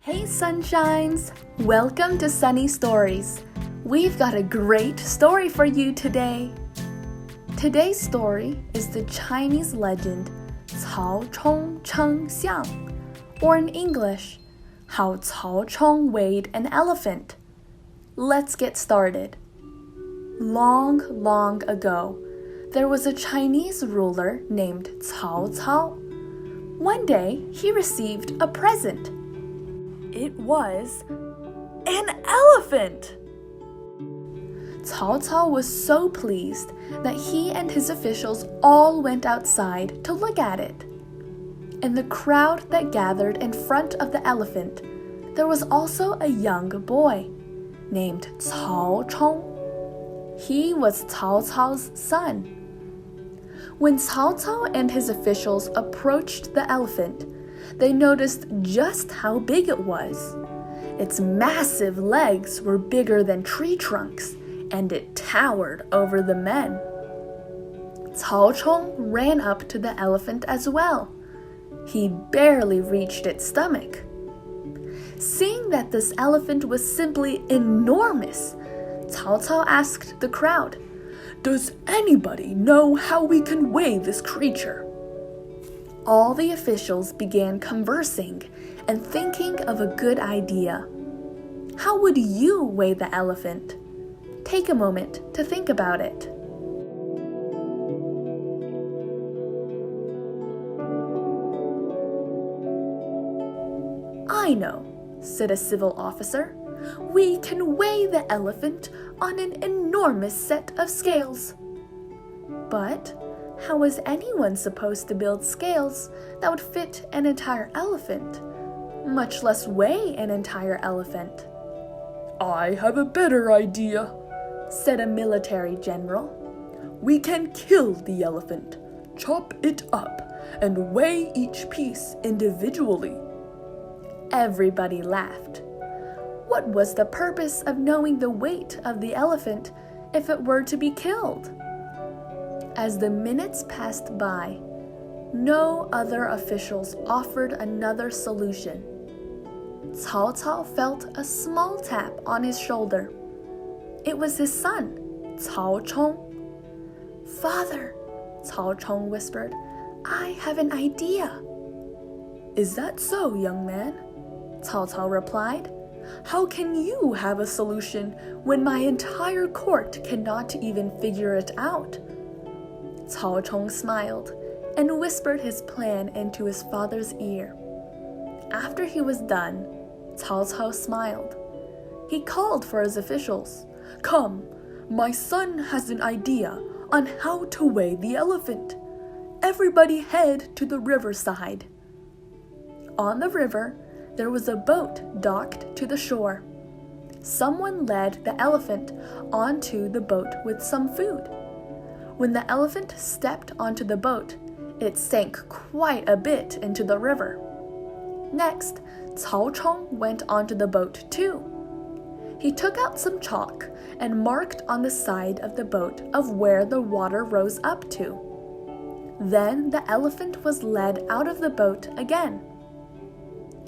Hey sunshines! Welcome to Sunny Stories. We've got a great story for you today. Today's story is the Chinese legend Cao Chong象, or in English, How Cao Chong Weighed an Elephant. Let's get started. Long, long ago, there was a Chinese ruler named Cao Cao. One day, he received a present. It was an elephant! Cao Cao was so pleased that he and his officials all went outside to look at it. In the crowd that gathered in front of the elephant, there was also a young boy named Cao Chong. He was Cao Cao's son. When Cao Cao and his officials approached the elephant, they noticed just how big it was. Its massive legs were bigger than tree trunks, and it towered over the men. Cao Chong ran up to the elephant as well. He barely reached its stomach. Seeing that this elephant was simply enormous, Cao Cao asked the crowd, "Does anybody know how we can weigh this creature?" All the officials began conversing and thinking of a good idea. How would you weigh the elephant? Take a moment to think about it. "I know," said a civil officer. "We can weigh the elephant on an enormous set of scales." But how is anyone supposed to build scales that would fit an entire elephant, much less weigh an entire elephant? "I have a better idea," said a military general. "We can kill the elephant, chop it up, and weigh each piece individually." Everybody laughed. What was the purpose of knowing the weight of the elephant if it were to be killed? As the minutes passed by, no other officials offered another solution. Cao Cao felt a small tap on his shoulder. It was his son, Cao Chong. "Father," Cao Chong whispered, "I have an idea." "Is that so, young man?" Cao Cao replied. "How can you have a solution when my entire court cannot even figure it out?" Cao Chong smiled and whispered his plan into his father's ear. After he was done, Cao Cao smiled. He called for his officials. "Come, my son has an idea on how to weigh the elephant. Everybody head to the riverside." On the river, there was a boat docked to the shore. Someone led the elephant onto the boat with some food. When the elephant stepped onto the boat, it sank quite a bit into the river. Next, Cao Chong went onto the boat too. He took out some chalk and marked on the side of the boat of where the water rose up to. Then the elephant was led out of the boat again.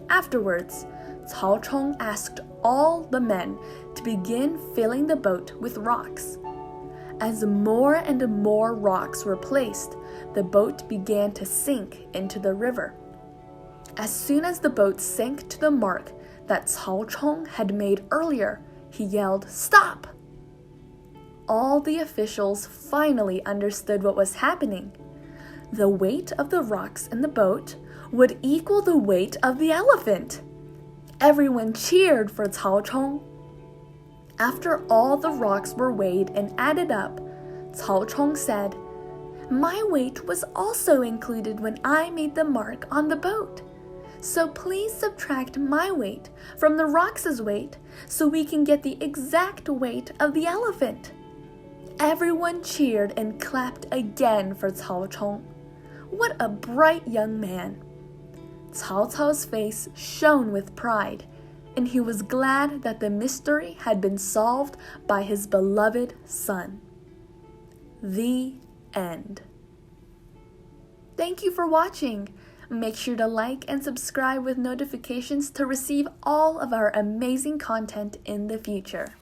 Afterwards, Cao Chong asked all the men to begin filling the boat with rocks. As more and more rocks were placed, the boat began to sink into the river. As soon as the boat sank to the mark that Cao Chong had made earlier, he yelled, "Stop!" All the officials finally understood what was happening. The weight of the rocks in the boat would equal the weight of the elephant. Everyone cheered for Cao Chong. After all the rocks were weighed and added up, Cao Chong said, "My weight was also included when I made the mark on the boat. So please subtract my weight from the rocks' weight so we can get the exact weight of the elephant." Everyone cheered and clapped again for Cao Chong. What a bright young man! Cao Cao's face shone with pride, and he was glad that the mystery had been solved by his beloved son. The end. Thank you for watching. Make sure to like and subscribe with notifications to receive all of our amazing content in the future.